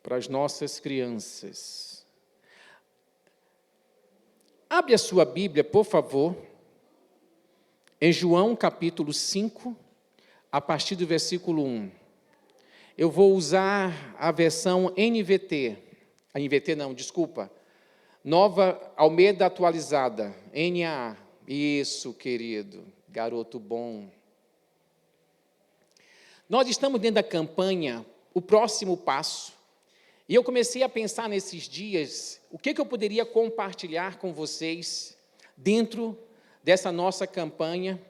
para as nossas crianças. Abre a sua Bíblia, por favor, em João capítulo 5, a partir do versículo 1. Eu vou usar a versão NVT. A NVT não, desculpa. Nova Almeida Atualizada, NAA. Isso, querido, garoto bom. Nós estamos dentro da campanha O Próximo Passo, e eu comecei a pensar nesses dias o que eu poderia compartilhar com vocês dentro dessa nossa campanha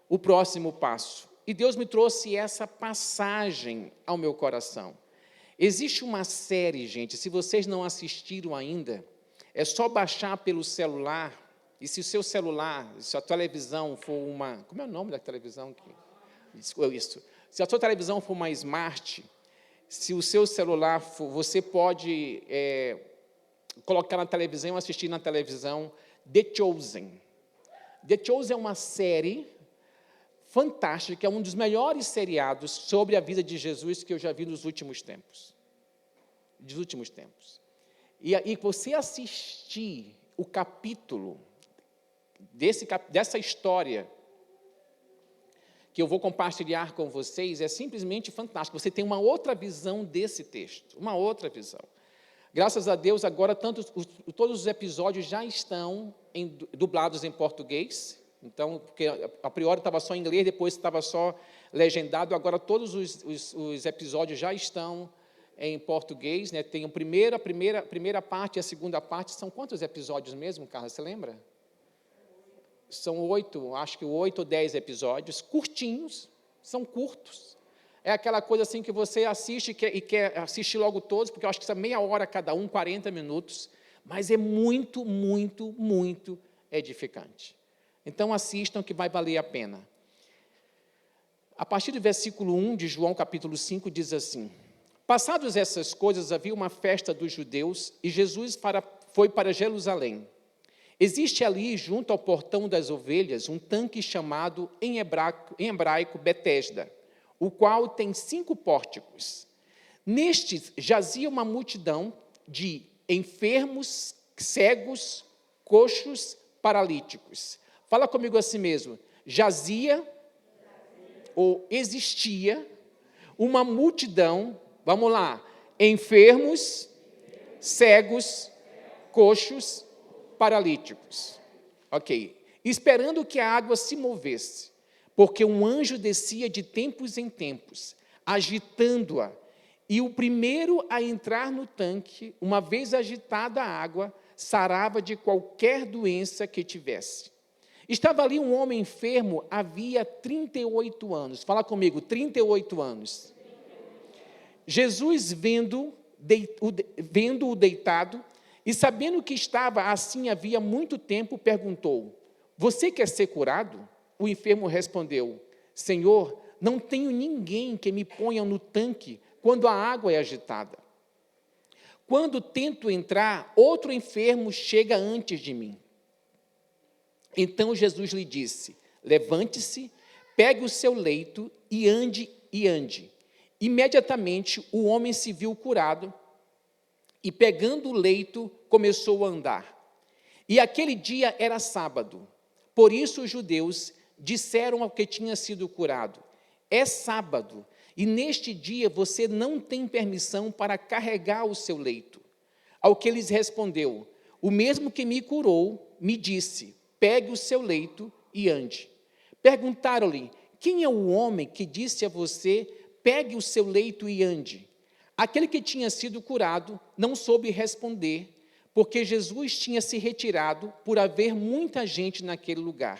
O Próximo Passo. E Deus me trouxe essa passagem ao meu coração. Existe uma série, gente, se vocês não assistiram ainda, é só baixar pelo celular, e se o seu celular, se a televisão for uma... Como é o nome da televisão? Isso. Se a sua televisão for uma Smart, se o seu celular for, você pode colocar na televisão, assistir na televisão, The Chosen. The Chosen é uma série fantástica, é um dos melhores seriados sobre a vida de Jesus que eu já vi nos últimos tempos. E você assistir o capítulo dessa história que eu vou compartilhar com vocês, é simplesmente fantástico. Você tem uma outra visão desse texto, uma outra visão. Graças a Deus, agora todos os episódios já estão dublados em português. Então, porque a priori estava só em inglês, depois estava só legendado. Agora todos os episódios já estão em português, né? Tem a primeira parte e a segunda parte. São quantos episódios mesmo, Carla? Você lembra? São 8, acho que 8 ou 10 episódios, curtinhos, são curtos. É aquela coisa assim que você assiste e quer assistir logo todos, porque eu acho que são meia hora cada um, 40 minutos, mas é muito, muito, muito edificante. Então, assistam que vai valer a pena. A partir do versículo 1 de João, capítulo 5, diz assim: Passadas essas coisas, havia uma festa dos judeus, e Jesus foi para Jerusalém. Existe ali, junto ao portão das ovelhas, um tanque chamado, em hebraico, Betesda, o qual tem 5 pórticos. Nestes jazia uma multidão de enfermos, cegos, coxos, paralíticos. Fala comigo assim mesmo. Jazia, ou existia, uma multidão, vamos lá, enfermos, cegos, coxos, paralíticos. Ok. Esperando que a água se movesse, porque um anjo descia de tempos em tempos, agitando-a, e o primeiro a entrar no tanque, uma vez agitada a água, sarava de qualquer doença que tivesse. Estava ali um homem enfermo, havia 38 anos. Fala comigo, 38 anos. Jesus, vendo-o deitado, e sabendo que estava assim havia muito tempo, perguntou: Você quer ser curado? O enfermo respondeu: Senhor, não tenho ninguém que me ponha no tanque quando a água é agitada. Quando tento entrar, outro enfermo chega antes de mim. Então Jesus lhe disse: Levante-se, pegue o seu leito e ande. Imediatamente o homem se viu curado, e pegando o leito, começou a andar. E aquele dia era sábado. Por isso os judeus disseram ao que tinha sido curado: É sábado, e neste dia você não tem permissão para carregar o seu leito. Ao que lhes respondeu: O mesmo que me curou, me disse: Pegue o seu leito e ande. Perguntaram-lhe: Quem é o homem que disse a você: Pegue o seu leito e ande? Aquele que tinha sido curado não soube responder, porque Jesus tinha se retirado por haver muita gente naquele lugar.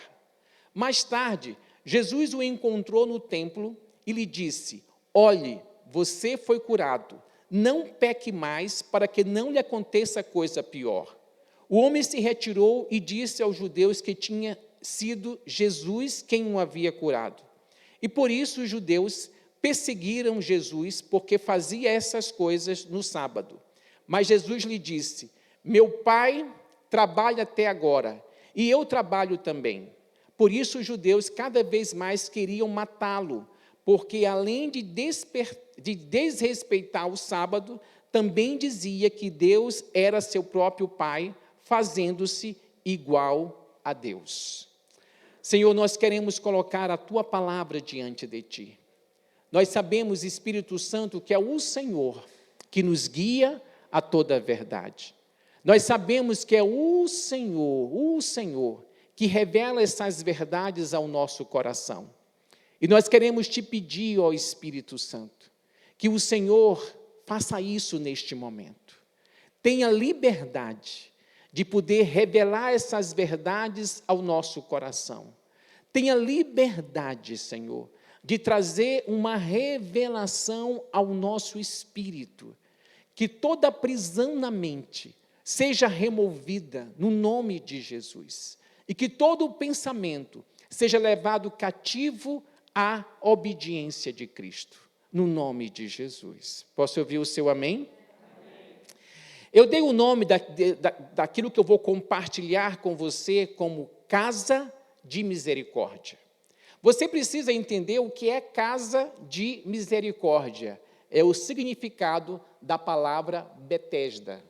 Mais tarde, Jesus o encontrou no templo e lhe disse: Olhe, você foi curado, não peque mais, para que não lhe aconteça coisa pior. O homem se retirou e disse aos judeus que tinha sido Jesus quem o havia curado. E por isso os judeus perseguiram Jesus, porque fazia essas coisas no sábado. Mas Jesus lhe disse: Meu Pai trabalha até agora, e eu trabalho também. Por isso os judeus cada vez mais queriam matá-lo, porque além de desrespeitar o sábado, também dizia que Deus era seu próprio Pai, fazendo-se igual a Deus. Senhor, nós queremos colocar a Tua palavra diante de Ti. Nós sabemos, Espírito Santo, que é o Senhor que nos guia a toda a verdade. Nós sabemos que é o Senhor, que revela essas verdades ao nosso coração. E nós queremos Te pedir, ó Espírito Santo, que o Senhor faça isso neste momento. Tenha liberdade de poder revelar essas verdades ao nosso coração. Tenha liberdade, Senhor, de trazer uma revelação ao nosso espírito, que toda prisão na mente seja removida no nome de Jesus, e que todo pensamento seja levado cativo à obediência de Cristo, no nome de Jesus. Posso ouvir o seu amém? Eu dei o nome daquilo que eu vou compartilhar com você como casa de misericórdia. Você precisa entender o que é casa de misericórdia. É o significado da palavra Betesda.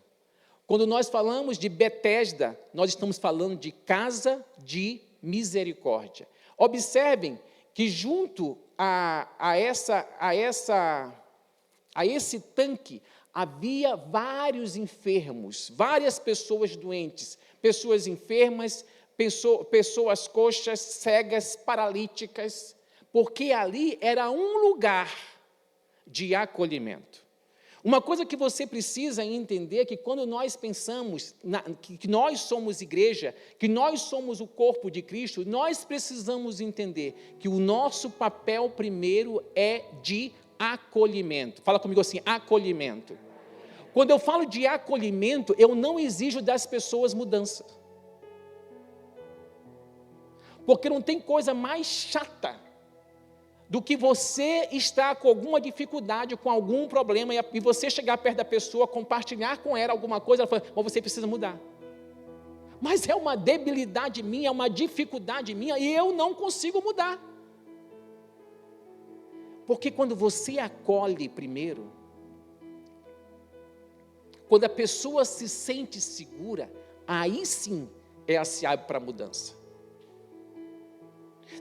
Quando nós falamos de Betesda, nós estamos falando de casa de misericórdia. Observem que junto a esse tanque havia vários enfermos, várias pessoas doentes, pessoas enfermas, pessoas coxas, cegas, paralíticas, porque ali era um lugar de acolhimento. Uma coisa que você precisa entender é que quando nós pensamos que nós somos igreja, que nós somos o corpo de Cristo, nós precisamos entender que o nosso papel primeiro é de acolhimento. Fala comigo assim, acolhimento. Quando eu falo de acolhimento, eu não exijo das pessoas mudança. Porque não tem coisa mais chata do que você estar com alguma dificuldade, com algum problema, e você chegar perto da pessoa, compartilhar com ela alguma coisa, ela fala, mas você precisa mudar. Mas é uma debilidade minha, é uma dificuldade minha, e eu não consigo mudar. Porque quando você acolhe primeiro, quando a pessoa se sente segura, aí sim ela se abre para a mudança.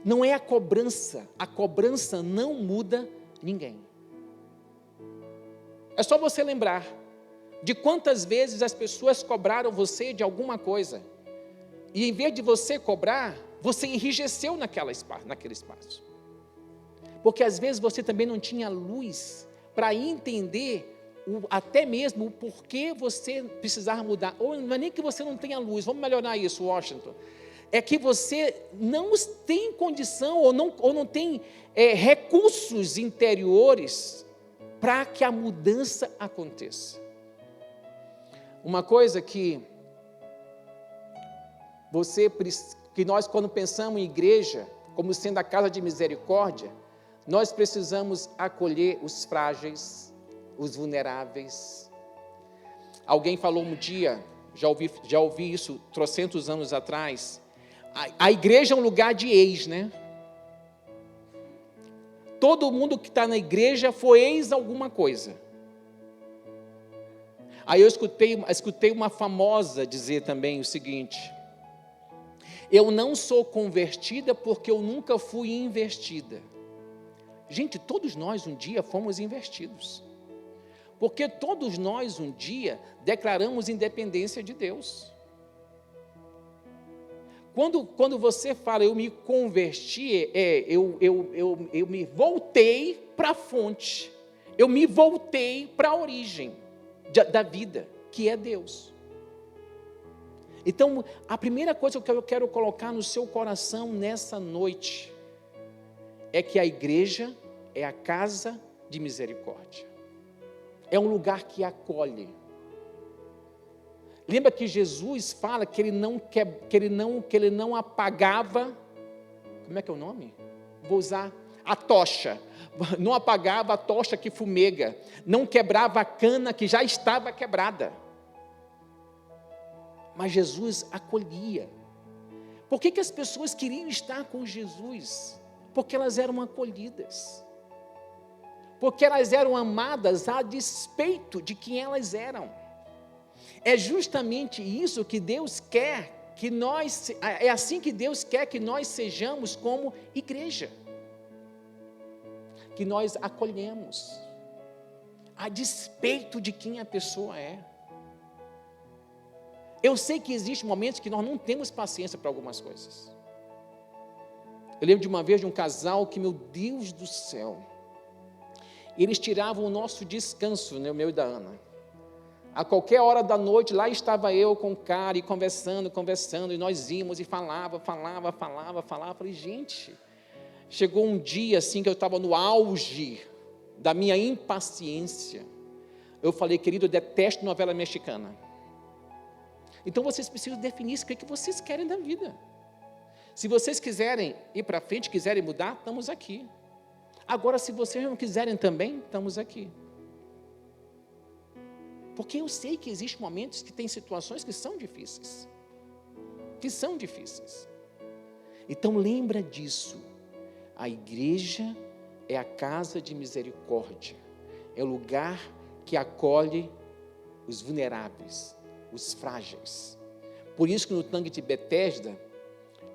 Não é a cobrança não muda ninguém. É só você lembrar de quantas vezes as pessoas cobraram você de alguma coisa, e em vez de você cobrar, você enrijeceu naquele espaço. Porque às vezes você também não tinha luz para entender até mesmo o porquê você precisava mudar. Ou não é nem que você não tenha luz, vamos melhorar isso, Washington. É que você não tem condição ou não tem recursos interiores para que a mudança aconteça. Uma coisa que nós, quando pensamos em igreja, como sendo a casa de misericórdia, nós precisamos acolher os frágeis, os vulneráveis. Alguém falou um dia, já ouvi isso trocentos anos atrás, a igreja é um lugar de ex, né? Todo mundo que está na igreja foi ex alguma coisa. Aí eu escutei uma famosa dizer também o seguinte: eu não sou convertida porque eu nunca fui investida. Gente, todos nós um dia fomos investidos. Porque todos nós um dia declaramos independência de Deus. Quando você fala, eu me converti, eu me voltei para a fonte, eu me voltei para a origem da vida, que é Deus. Então, a primeira coisa que eu quero colocar no seu coração nessa noite, é que a igreja é a casa de misericórdia, é um lugar que acolhe. Lembra que Jesus fala que ele não apagava, como é que é o nome? Vou usar a tocha, não apagava a tocha que fumega, não quebrava a cana que já estava quebrada. Mas Jesus acolhia. Por que as pessoas queriam estar com Jesus? Porque elas eram acolhidas. porque elas eram amadas a despeito de quem elas eram. É justamente isso que Deus quer que nós, é assim que Deus quer que nós sejamos como igreja. Que nós acolhemos, a despeito de quem a pessoa é. Eu sei que existem momentos que nós não temos paciência para algumas coisas. Eu lembro de uma vez de um casal que, meu Deus do céu, eles tiravam o nosso descanso, né, o meu e da Ana. A qualquer hora da noite, lá estava eu com o cara, e conversando, e nós íamos, e falava. Falei, gente, chegou um dia assim, que eu estava no auge da minha impaciência. Eu falei, querido, eu detesto novela mexicana. Então, vocês precisam definir o que vocês querem da vida. Se vocês quiserem ir para frente, quiserem mudar, estamos aqui. Agora, se vocês não quiserem também, estamos aqui. Porque eu sei que existem momentos que tem situações que são difíceis. Então, lembra disso. A igreja é a casa de misericórdia. É o lugar que acolhe os vulneráveis, os frágeis. Por isso que no tanque de Betesda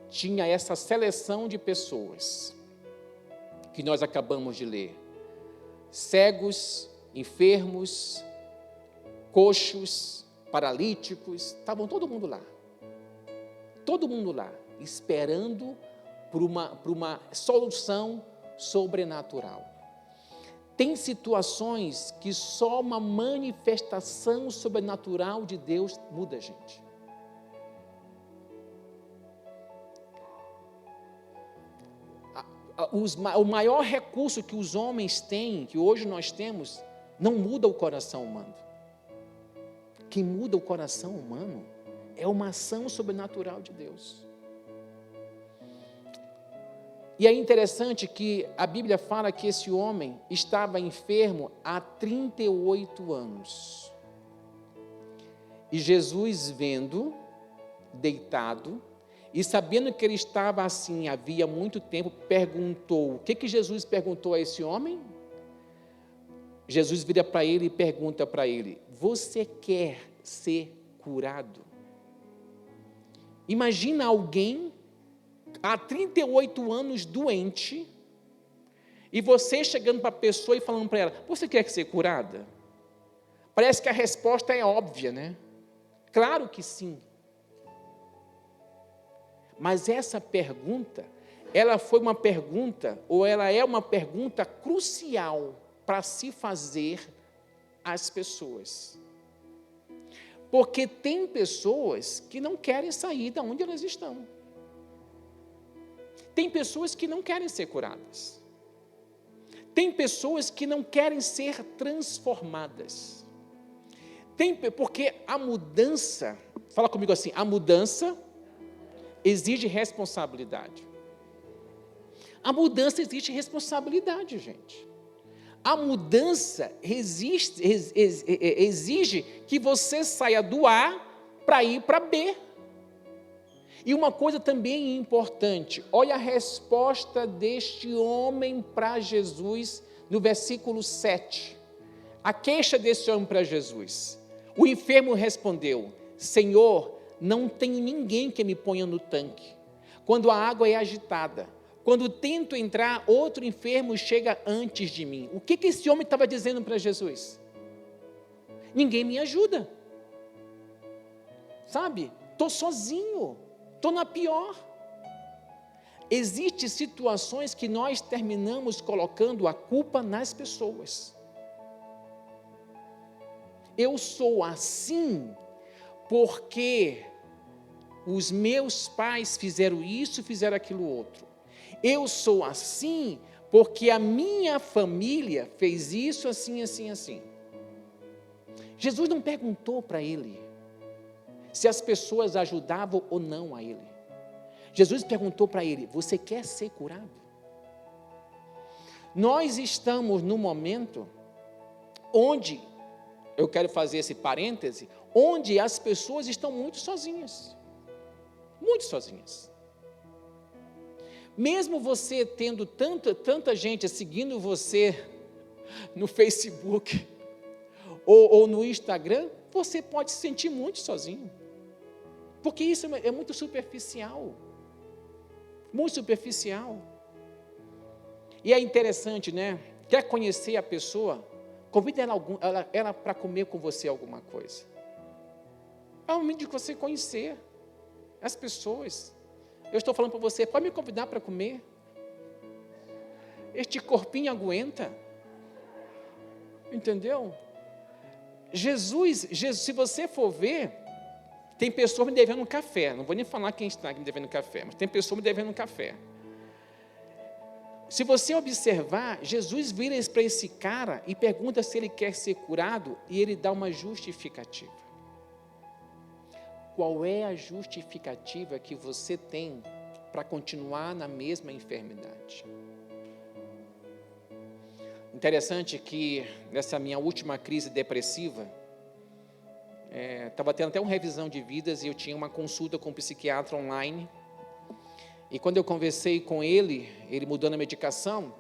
tinha essa seleção de pessoas que nós acabamos de ler. Cegos, enfermos, coxos, paralíticos, estavam todo mundo lá, esperando por uma solução sobrenatural. Tem situações que só uma manifestação sobrenatural de Deus muda a gente. O maior recurso que os homens têm, que hoje nós temos, não muda o coração humano. Quem muda o coração humano é uma ação sobrenatural de Deus. E é interessante que a Bíblia fala que esse homem estava enfermo há 38 anos. E Jesus, vendo, deitado, e sabendo que ele estava assim havia muito tempo, perguntou. O que Jesus perguntou a esse homem? Jesus vira para ele e pergunta para ele: você quer ser curado? Imagina alguém há 38 anos doente, e você chegando para a pessoa e falando para ela: você quer ser curada? Parece que a resposta é óbvia, né? Claro que sim. Mas essa pergunta, ela foi uma pergunta, ou ela é uma pergunta crucial para se fazer às pessoas. Porque tem pessoas que não querem sair de onde elas estão. Tem pessoas que não querem ser curadas. Tem pessoas que não querem ser transformadas. Porque a mudança, fala comigo assim, a mudança exige responsabilidade. A mudança exige responsabilidade, gente. A mudança exige que você saia do A para ir para B. E uma coisa também importante, olha a resposta deste homem para Jesus no versículo 7. A queixa desse homem para Jesus. O enfermo respondeu: Senhor, não tenho ninguém que me ponha no tanque quando a água é agitada. Quando tento entrar, outro enfermo chega antes de mim. O que esse homem estava dizendo para Jesus? Ninguém me ajuda. Sabe? Estou sozinho. Estou na pior. Existem situações que nós terminamos colocando a culpa nas pessoas. Eu sou assim porque os meus pais fizeram isso, fizeram aquilo outro. Eu sou assim porque a minha família fez isso, assim, assim, assim. Jesus não perguntou para ele se as pessoas ajudavam ou não a ele. Jesus perguntou para ele: você quer ser curado? Nós estamos num momento onde, eu quero fazer esse parêntese, onde as pessoas estão muito sozinhas. Muito sozinhas. Mesmo você tendo tanta gente seguindo você no Facebook ou no Instagram, você pode se sentir muito sozinho. Porque isso é muito superficial. Muito superficial. E é interessante, né? Quer conhecer a pessoa? Convida ela para comer com você alguma coisa. É o momento de você conhecer as pessoas. Eu estou falando para você, pode me convidar para comer? Este corpinho aguenta. Entendeu? Jesus, se você for ver, tem pessoas me devendo um café. Não vou nem falar quem está me devendo café, mas tem pessoas me devendo um café. Se você observar, Jesus vira para esse cara e pergunta se ele quer ser curado, e ele dá uma justificativa. Qual é a justificativa que você tem para continuar na mesma enfermidade? Interessante que nessa minha última crise depressiva, estava tendo até uma revisão de vidas e eu tinha uma consulta com um psiquiatra online. E quando eu conversei com ele mudando a medicação,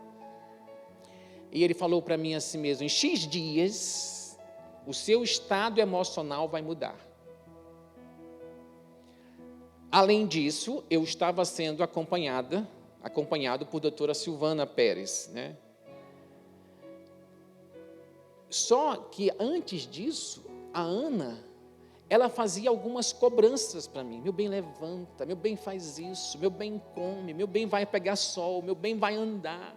e ele falou para mim assim mesmo, em X dias, o seu estado emocional vai mudar. Além disso, eu estava sendo acompanhado por doutora Silvana Pérez, né? Só que antes disso, a Ana, ela fazia algumas cobranças para mim. Meu bem, levanta, meu bem, faz isso, meu bem, come, meu bem, vai pegar sol, meu bem, vai andar.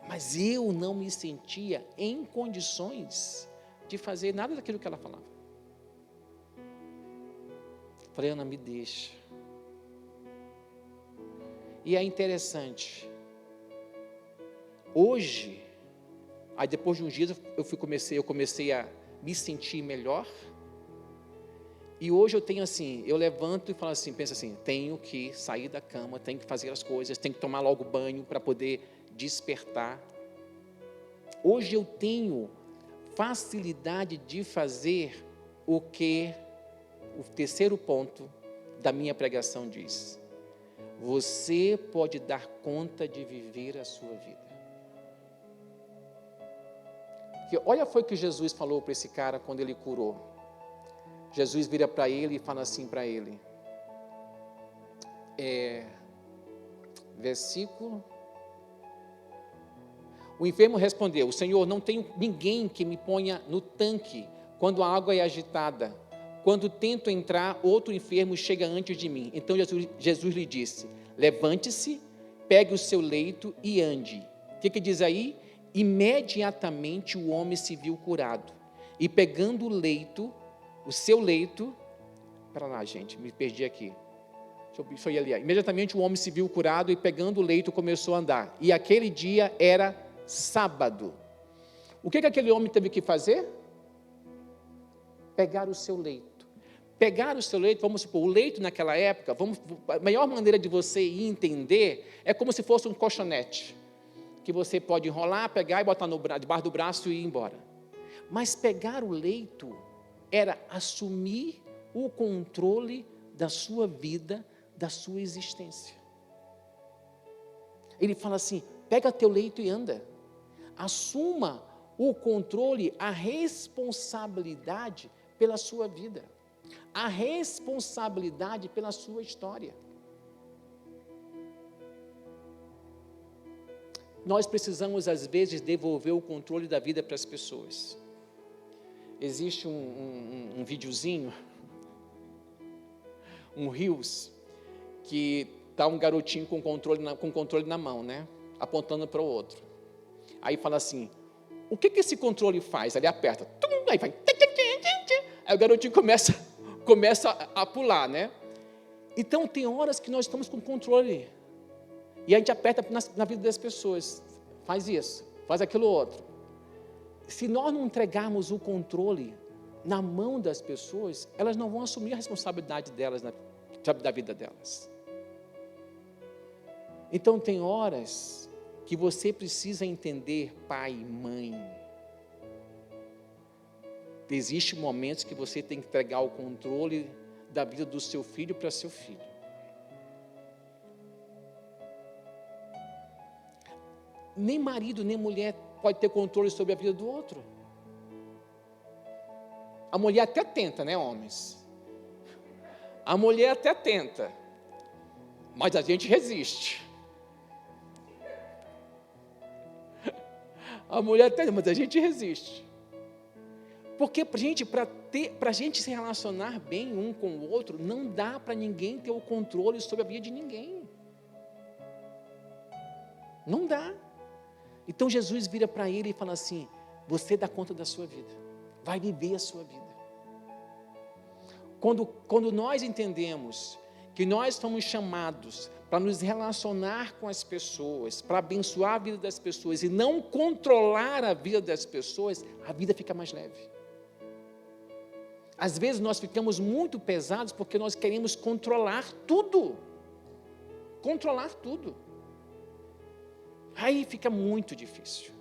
Mas eu não me sentia em condições de fazer nada daquilo que ela falava. Falei, Ana, me deixa. E é interessante. Hoje, aí depois de uns dias eu comecei a me sentir melhor. E hoje eu tenho assim, eu levanto e falo assim, penso assim, tenho que sair da cama, tenho que fazer as coisas, tenho que tomar logo banho para poder despertar. Hoje eu tenho facilidade de fazer o que o terceiro ponto da minha pregação diz. Você pode dar conta de viver a sua vida. Porque olha foi o que Jesus falou para esse cara quando ele curou. Jesus vira para ele e fala assim para ele, versículo, o enfermo respondeu, Senhor, não tenho ninguém que me ponha no tanque quando a água é agitada, quando tento entrar, outro enfermo chega antes de mim. Então Jesus lhe disse, levante-se, pegue o seu leito e ande. O que diz aí? Imediatamente o homem se viu curado, e pegando o seu leito, para lá gente, me perdi aqui, deixa eu ir ali, imediatamente o homem se viu curado e pegando o leito começou a andar, e aquele dia era sábado. O que aquele homem teve que fazer? Pegar o seu leito. Pegar o seu leito, vamos supor, o leito naquela época, a melhor maneira de você ir entender, é como se fosse um colchonete, que você pode enrolar, pegar e botar debaixo do braço e ir embora. Mas pegar o leito era assumir o controle da sua vida, da sua existência. Ele fala assim, pega teu leito e anda. Assuma o controle, a responsabilidade pela sua vida. A responsabilidade pela sua história. Nós precisamos, às vezes, devolver o controle da vida para as pessoas. Existe um videozinho, um Reels, que está um garotinho com controle na mão, né? Apontando para o outro. Aí fala assim, o que esse controle faz? Ele aperta, aí vai, aí o garotinho começa a pular, né? Então tem horas que nós estamos com controle, e a gente aperta na vida das pessoas, faz isso, faz aquilo outro. Se nós não entregarmos o controle na mão das pessoas, elas não vão assumir a responsabilidade delas, da vida delas. Então tem horas que você precisa entender, pai e mãe, existem momentos que você tem que entregar o controle da vida do seu filho para seu filho. Nem marido, nem mulher pode ter controle sobre a vida do outro. A mulher até tenta, né, homens? A mulher até tenta, mas a gente resiste. A mulher até tenta, mas a gente resiste. Porque, gente, para a gente se relacionar bem um com o outro, não dá para ninguém ter o controle sobre a vida de ninguém. Não dá. Então Jesus vira para ele e fala assim: você dá conta da sua vida, vai viver a sua vida. Quando nós entendemos que nós fomos chamados para nos relacionar com as pessoas, para abençoar a vida das pessoas e não controlar a vida das pessoas, a vida fica mais leve. Às vezes nós ficamos muito pesados porque nós queremos controlar tudo. Controlar tudo. Aí fica muito difícil.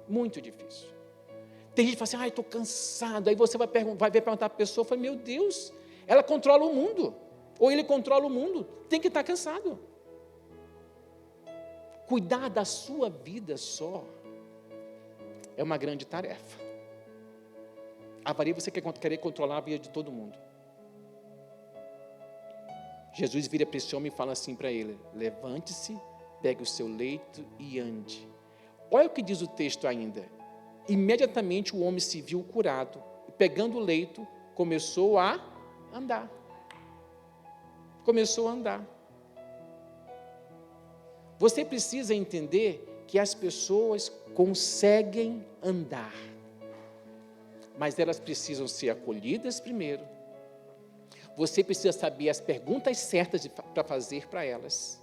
Muito difícil. Tem gente que fala assim: estou cansado. Aí você vai perguntar para a pessoa, fala: meu Deus, ela controla o mundo. Ou ele controla o mundo. Tem que estar cansado. Cuidar da sua vida só é uma grande tarefa. Avaria você querer controlar a vida de todo mundo. Jesus vira para esse homem e fala assim para ele: levante-se, pegue o seu leito e ande. Olha o que diz o texto ainda. Imediatamente o homem se viu curado, e pegando o leito, começou a andar. Começou a andar. Você precisa entender que as pessoas conseguem andar, mas elas precisam ser acolhidas primeiro. Você precisa saber as perguntas certas para fazer para elas.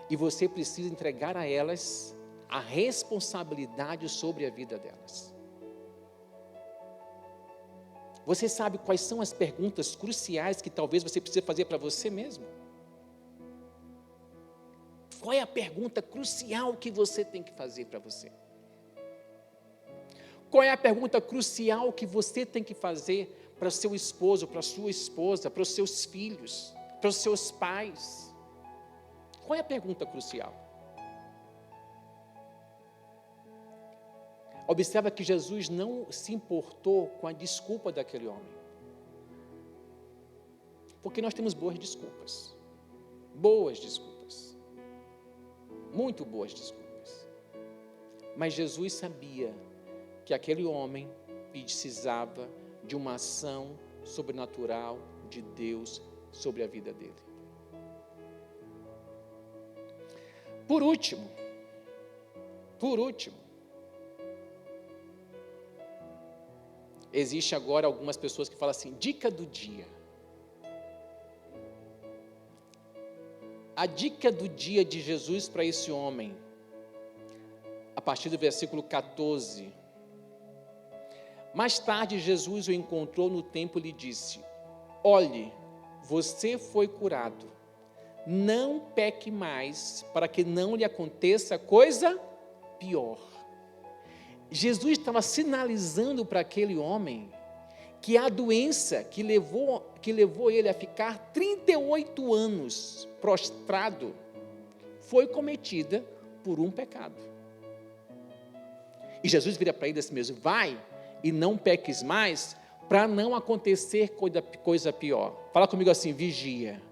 E você precisa entregar a elas a responsabilidade sobre a vida delas. Você sabe quais são as perguntas cruciais que talvez você precise fazer para você mesmo? Qual é a pergunta crucial que você tem que fazer para você? Qual é a pergunta crucial que você tem que fazer para o seu esposo, para a sua esposa, para os seus filhos, para os seus pais? Qual é a pergunta crucial? Observa que Jesus não se importou com a desculpa daquele homem. Porque nós temos boas desculpas. Boas desculpas. Muito boas desculpas. Mas Jesus sabia que aquele homem precisava de uma ação sobrenatural de Deus sobre a vida dele. Por último, existe agora algumas pessoas que falam assim: dica do dia. A dica do dia de Jesus para esse homem, a partir do versículo 14. Mais tarde, Jesus o encontrou no templo e lhe disse: olhe, você foi curado, não peque mais, para que não lhe aconteça coisa pior. Jesus estava sinalizando para aquele homem que a doença que levou ele a ficar 38 anos prostrado foi cometida por um pecado. E Jesus vira para ele assim mesmo: vai e não peques mais, para não acontecer coisa pior. Fala comigo assim: vigia.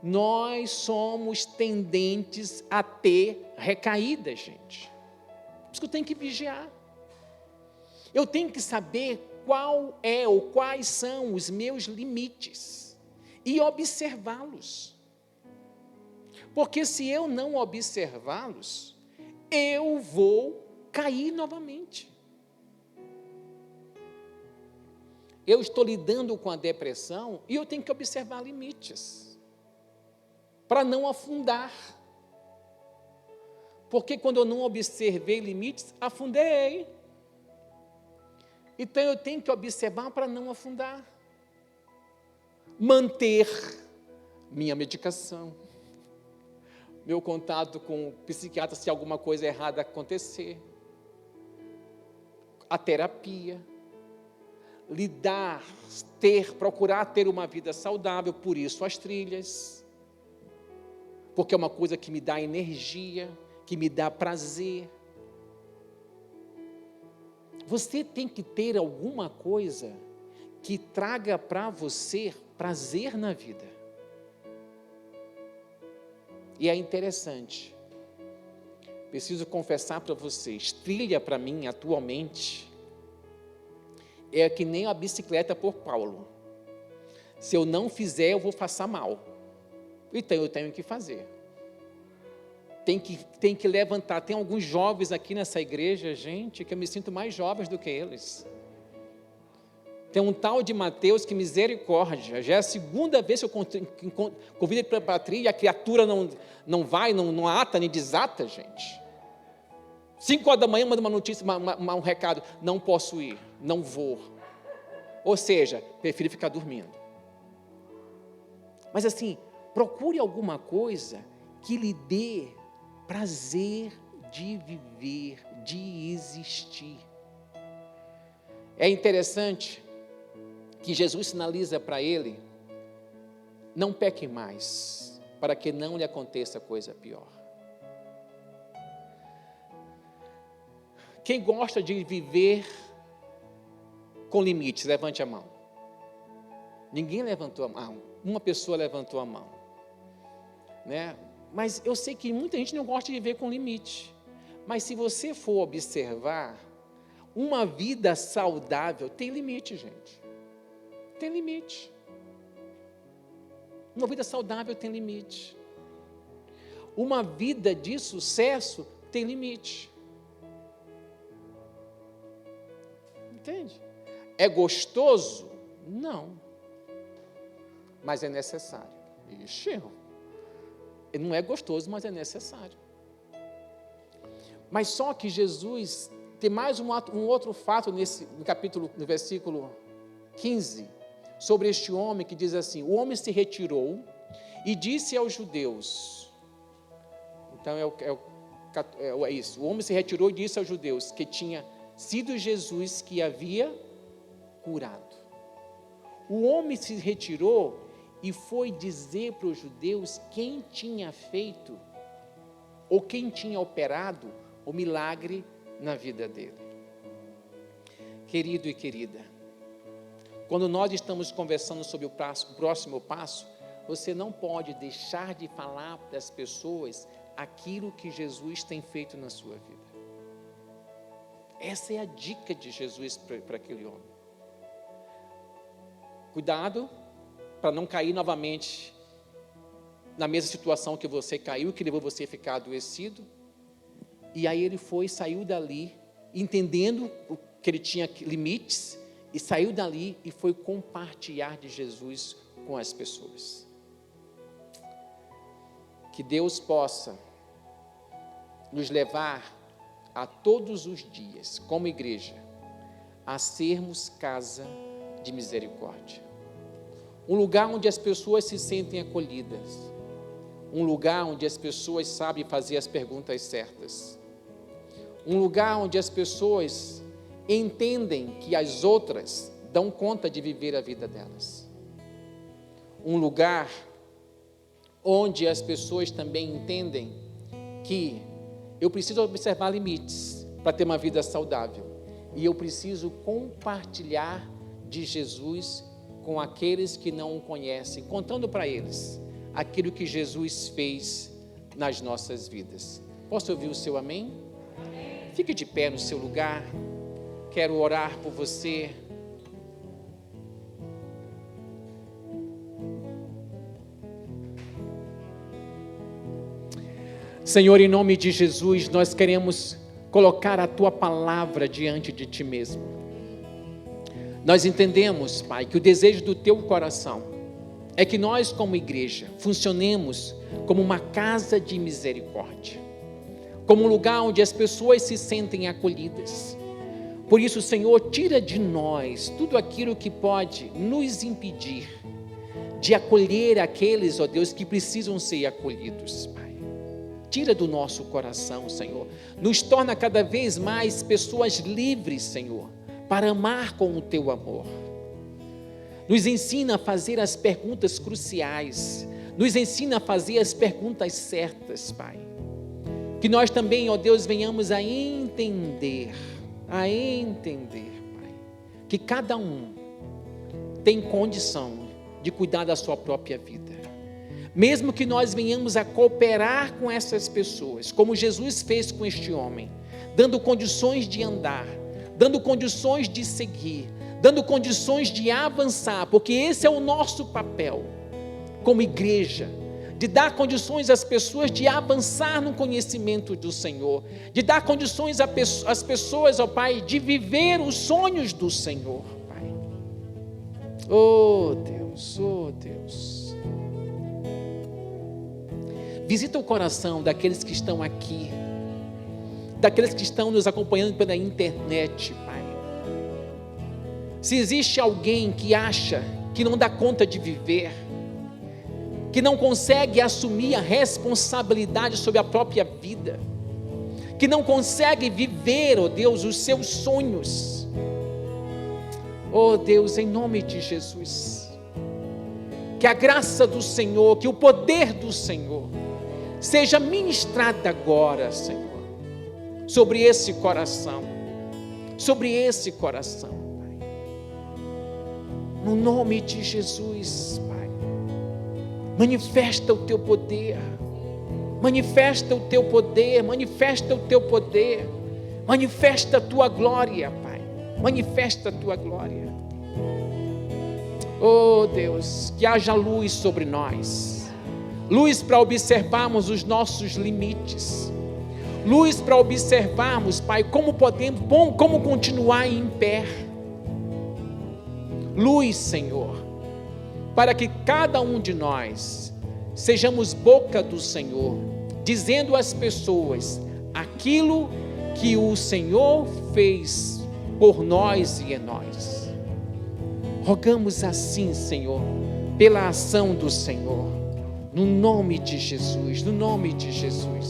Nós somos tendentes a ter recaídas, gente. Por isso que eu tenho que vigiar. Eu tenho que saber qual é ou quais são os meus limites e observá-los. Porque se eu não observá-los, eu vou cair novamente. Eu estou lidando com a depressão e eu tenho que observar limites para não afundar. Porque quando eu não observei limites, afundei. Então eu tenho que observar para não afundar. Manter minha medicação, meu contato com o psiquiatra se alguma coisa errada acontecer, a terapia, procurar ter uma vida saudável, por isso as trilhas, porque é uma coisa que me dá energia, que me dá prazer, Você tem que ter alguma coisa que traga para você prazer na vida. E é interessante, preciso confessar para vocês, trilha para mim atualmente é que nem a bicicleta por Paulo. Se eu não fizer, eu vou passar mal. Então eu tenho que fazer. Tem que levantar. Tem alguns jovens aqui nessa igreja, gente, que eu me sinto mais jovens do que eles. Tem um tal de Mateus, que misericórdia, já é a segunda vez que eu convido ele para a trilha, a criatura não vai, não ata, nem desata, gente. 5 horas da manhã, manda uma notícia, um recado, não posso ir, não vou. Ou seja, prefiro ficar dormindo. Mas assim, procure alguma coisa que lhe dê prazer de viver, de existir. É interessante que Jesus sinaliza para ele, não peque mais, para que não lhe aconteça coisa pior. Quem gosta de viver com limites, levante a mão. Ninguém levantou a mão, uma pessoa levantou a mão, né? Mas eu sei que muita gente não gosta de viver com limite, mas se você for observar, uma vida saudável tem limite, gente. Tem limite. Uma vida saudável tem limite. Uma vida de sucesso tem limite. Entende? É gostoso? Não. Mas é necessário. Ixi, não é gostoso, mas é necessário. Mas só que Jesus tem mais um outro fato no versículo 15, sobre este homem que diz assim: o homem se retirou e disse aos judeus, então é isso, o homem se retirou e disse aos judeus que tinha sido Jesus que havia curado. O homem se retirou e foi dizer para os judeus quem tinha feito, ou quem tinha operado o milagre na vida dele. Querido e querida, quando nós estamos conversando sobre o próximo passo, você não pode deixar de falar para as pessoas aquilo que Jesus tem feito na sua vida. Essa é a dica de Jesus para aquele homem. Cuidado para não cair novamente na mesma situação que você caiu, que levou você a ficar adoecido. E aí ele saiu dali, entendendo que ele tinha limites, e saiu dali e foi compartilhar de Jesus com as pessoas. Que Deus possa nos levar a todos os dias, como igreja, a sermos casa de misericórdia. Um lugar onde as pessoas se sentem acolhidas. Um lugar onde as pessoas sabem fazer as perguntas certas. Um lugar onde as pessoas entendem que as outras dão conta de viver a vida delas. Um lugar onde as pessoas também entendem que eu preciso observar limites para ter uma vida saudável. E eu preciso compartilhar de Jesus com aqueles que não o conhecem, contando para eles aquilo que Jesus fez nas nossas vidas. Posso ouvir o seu amém? Amém. Fique de pé no seu lugar. Quero orar por você. Senhor, em nome de Jesus, nós queremos colocar a Tua palavra diante de Ti mesmo. Nós entendemos, Pai, que o desejo do Teu coração é que nós, como igreja, funcionemos como uma casa de misericórdia, como um lugar onde as pessoas se sentem acolhidas. Por isso, Senhor, tira de nós tudo aquilo que pode nos impedir de acolher aqueles, ó Deus, que precisam ser acolhidos, Pai. Tira do nosso coração, Senhor. Nos torna cada vez mais pessoas livres, Senhor, para amar com o Teu amor. Nos ensina a fazer as perguntas cruciais. Nos ensina a fazer as perguntas certas, Pai. Que nós também, ó Deus, venhamos a entender a entender, Pai, que cada um tem condição de cuidar da sua própria vida. Mesmo que nós venhamos a cooperar com essas pessoas, como Jesus fez com este homem, dando condições de andar, dando condições de seguir, dando condições de avançar, porque esse é o nosso papel como igreja, de dar condições às pessoas de avançar no conhecimento do Senhor, de dar condições às pessoas, ó Pai, de viver os sonhos do Senhor, Pai. Oh Deus, oh Deus. Visita o coração daqueles que estão aqui, daqueles que estão nos acompanhando pela internet, Pai. Se existe alguém que acha que não dá conta de viver, que não consegue assumir a responsabilidade sobre a própria vida, que não consegue viver, ó Deus, os seus sonhos, ó Deus, em nome de Jesus, que a graça do Senhor, que o poder do Senhor seja ministrado agora, Senhor, sobre esse coração, Pai, no nome de Jesus, Pai. Manifesta o teu poder, manifesta o teu poder, manifesta o teu poder, manifesta a tua glória, Pai, manifesta a tua glória. Oh Deus, que haja luz sobre nós, luz para observarmos os nossos limites, luz para observarmos, Pai, como continuar em pé, luz, Senhor, para que cada um de nós sejamos boca do Senhor, dizendo às pessoas aquilo que o Senhor fez por nós e em nós. Rogamos assim, Senhor, pela ação do Senhor, no nome de Jesus, no nome de Jesus.